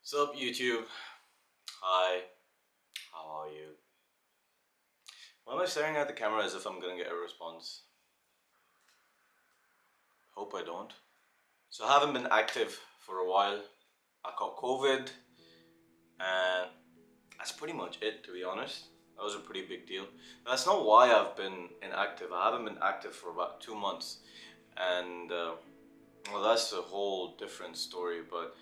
Sup YouTube? Hi, how are you? Why am I staring at the camera as if I'm gonna get a response? Hope I don't. So I haven't been active for a while. I caught COVID and that's pretty much it, to be honest. That was a pretty big deal. That's not why I've been inactive. I haven't been active for about 2 months and well, that's a whole different story, but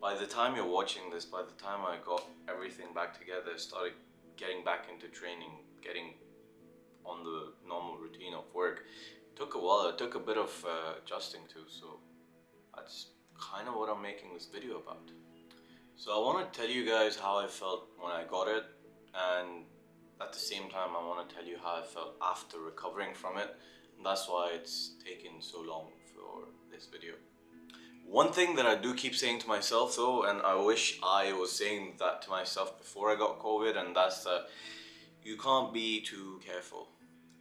by the time you're watching this, by the time I got everything back together, started getting back into training, getting on the normal routine of work, it took a while. It took a bit of adjusting to, so that's kind of what I'm making this video about. So I want to tell you guys how I felt when I got it, and at the same time I want to tell you how I felt after recovering from it, and that's why it's taken so long for this video. One thing that I do keep saying to myself though, and I wish I was saying that to myself before I got COVID, and that's that you can't be too careful.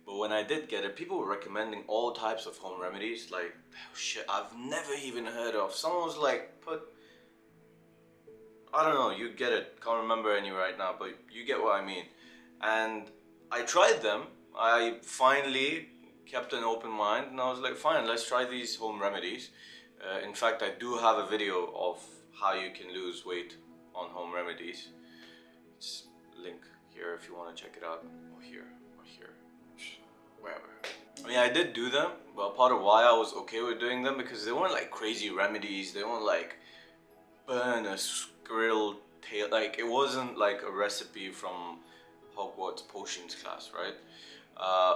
But when I did get it, people were recommending all types of home remedies, like shit I've never even heard of. Someone was like, I don't know, you get it, can't remember any right now, but you get what I mean. And I tried them. I finally kept an open mind and I was like, fine, let's try these home remedies. In fact, I do have a video of how you can lose weight on home remedies. It's link here if you want to check it out, or here, wherever. I mean, I did do them, but part of why I was okay with doing them because they weren't like crazy remedies. They weren't like burn a squirrel tail. Like it wasn't like a recipe from Hogwarts potions class, right?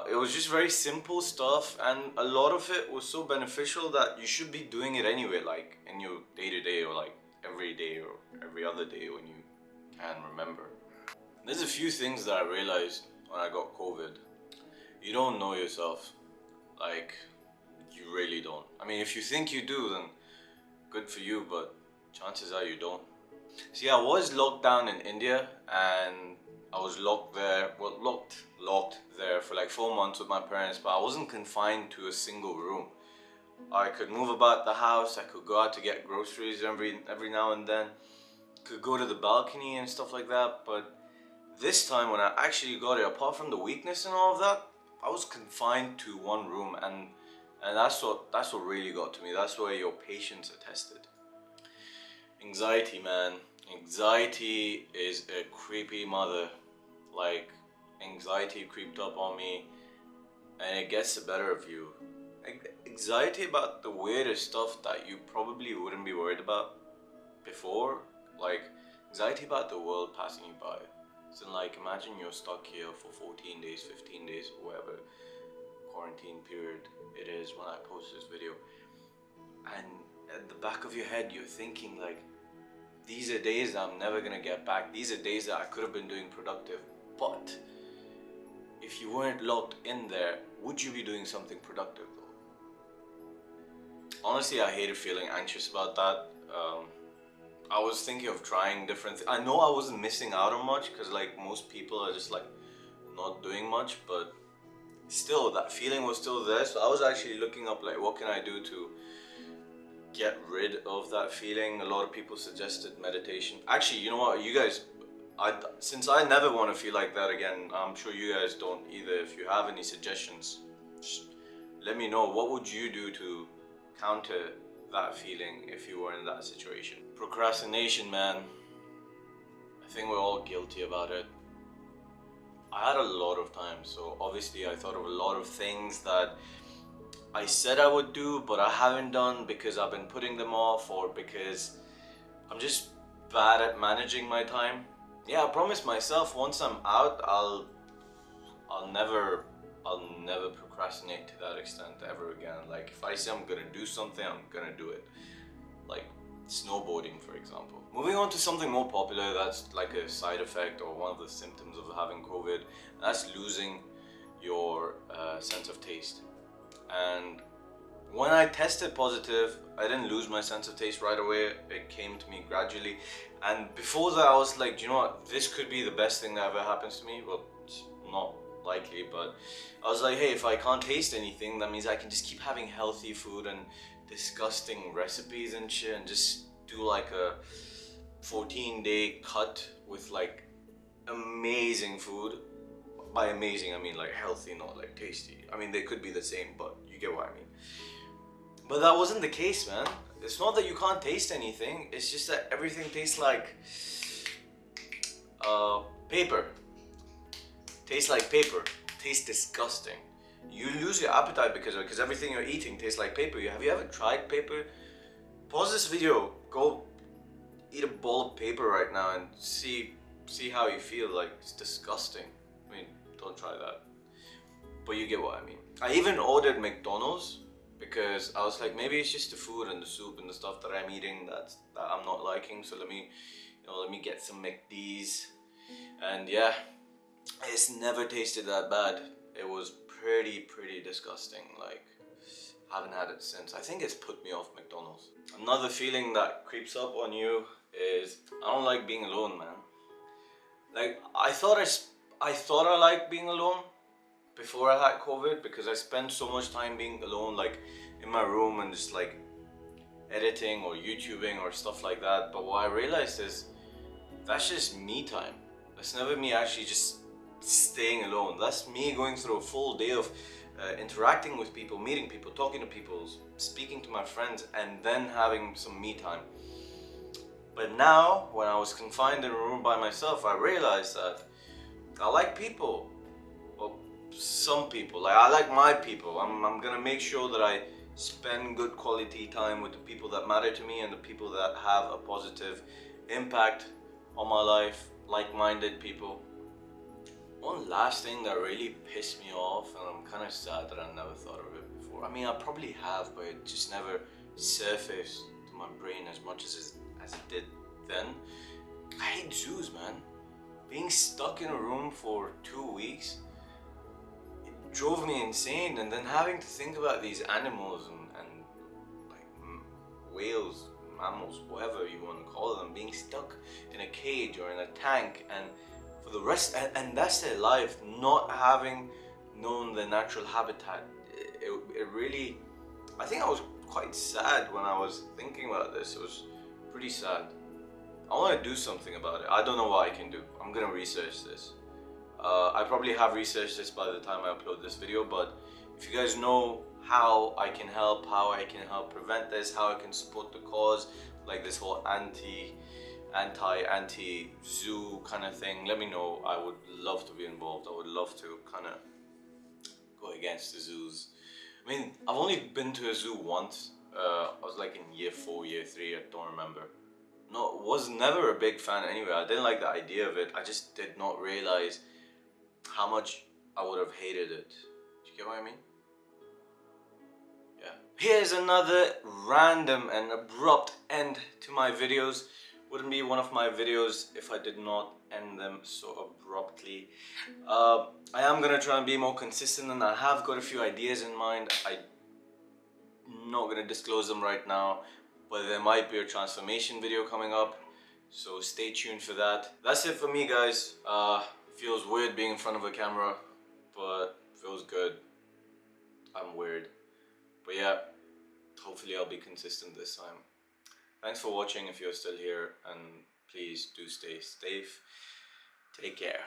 It was just very simple stuff, and a lot of it was so beneficial that you should be doing it anyway, like in your day-to-day or like every day or every other day when you can remember. There's a few things that I realized when I got COVID. You don't know yourself, like you really don't. I mean, if you think you do, then good for you, but chances are you don't. See, I was locked down in India and I was locked there, well, locked there for like 4 months with my parents, but I wasn't confined to a single room. I could move about the house, I could go out to get groceries every now and then, could go to the balcony and stuff like that, but this time when I actually got it, apart from the weakness and all of that, I was confined to one room, and that's what really got to me. That's where your patience are tested. Anxiety, man. Anxiety is a creepy mother. Like, anxiety creeped up on me and it gets the better of you. Anxiety about the weirdest stuff that you probably wouldn't be worried about before. Like, anxiety about the world passing you by. So like, imagine you're stuck here for 14 days, 15 days, whatever quarantine period it is when I post this video. And at the back of your head, you're thinking like, these are days that I'm never gonna get back. These are days that I could have been doing productive. But if you weren't locked in there, would you be doing something productive though? Honestly, I hated feeling anxious about that. I was thinking of trying different things. I know I wasn't missing out on much because like most people are just like not doing much, but still that feeling was still there. So I was actually looking up like what can I do to get rid of that feeling. A lot of people suggested meditation. Actually, you know what, you guys, since I never want to feel like that again, I'm sure you guys don't either. If you have any suggestions, just let me know. What would you do to counter that feeling if you were in that situation? Procrastination, man. I think we're all guilty about it. I had a lot of time, so obviously I thought of a lot of things that I said I would do, but I haven't done because I've been putting them off, or because I'm just bad at managing my time. Yeah, I promised myself once I'm out, I'll never procrastinate to that extent ever again. Like if I say I'm gonna do something, I'm gonna do it. Like snowboarding, for example. Moving on to something more popular that's like a side effect or one of the symptoms of having COVID, that's losing your sense of taste. And when I tested positive, I didn't lose my sense of taste right away. It came to me gradually. And before that, I was like, do you know what? This could be the best thing that ever happens to me. Well, it's not likely, but I was like, hey, if I can't taste anything, that means I can just keep having healthy food and disgusting recipes and shit, and just do like 14-day cut with like amazing food. By amazing, I mean like healthy, not like tasty. I mean, they could be the same, but you get what I mean. But that wasn't the case, man. It's not that you can't taste anything, it's just that everything tastes like paper. Tastes like paper. Tastes disgusting. You lose your appetite because everything you're eating tastes like paper. Have you ever tried paper? Pause this video, go eat a bowl of paper right now and see how you feel. Like, it's disgusting. I mean, don't try that. But you get what I mean. I even ordered McDonald's because I was like, maybe it's just the food and the soup and the stuff that I'm eating that I'm not liking. So let me get some McD's. And yeah, it's never tasted that bad. It was pretty disgusting. Like, I haven't had it since. I think it's put me off McDonald's. Another feeling that creeps up on you is I don't like being alone, man. Like, I thought I liked being alone before I had COVID because I spent so much time being alone, like in my room and just like editing or YouTubing or stuff like that. But what I realized is that's just me time. That's never me actually just staying alone. That's me going through a full day of interacting with people, meeting people, talking to people, speaking to my friends, and then having some me time. But now, when I was confined in a room by myself, I realized that I like people. Well, some people. Like, I like my people. I'm gonna make sure that I spend good quality time with the people that matter to me and the people that have a positive impact on my life, like-minded people. One last thing that really pissed me off, and I'm kind of sad that I never thought of it before. I mean, I probably have, but it just never surfaced to my brain as much as it did then. I hate zoos, man. Being stuck in a room for 2 weeks, it drove me insane. And then having to think about these animals and like whales, mammals, whatever you want to call them, being stuck in a cage or in a tank, and for the rest, and that's their life, not having known their natural habitat. It really, I think I was quite sad when I was thinking about this. It was pretty sad. I want to do something about it. I don't know what I can do. I'm gonna research this. I probably have researched this by the time I upload this video, but if you guys know how I can help prevent this, how I can support the cause, like this whole anti-zoo kind of thing, let me know. I would love to be involved. I would love to kind of go against the zoos. I mean, I've only been to a zoo once. I was like in year 4, year 3, I don't remember. No, was never a big fan anyway. I didn't like the idea of it. I just did not realize how much I would have hated it. Do you get what I mean? Yeah. Here's another random and abrupt end to my videos. Wouldn't be one of my videos if I did not end them so abruptly. I am gonna try and be more consistent, and I have got a few ideas in mind. I'm not gonna disclose them right now, but there might be a transformation video coming up, so stay tuned for that. That's it for me, guys. Feels weird being in front of a camera, but feels good. I'm weird, but yeah, hopefully I'll be consistent this time. Thanks for watching if you're still here, and please do stay safe. Take care.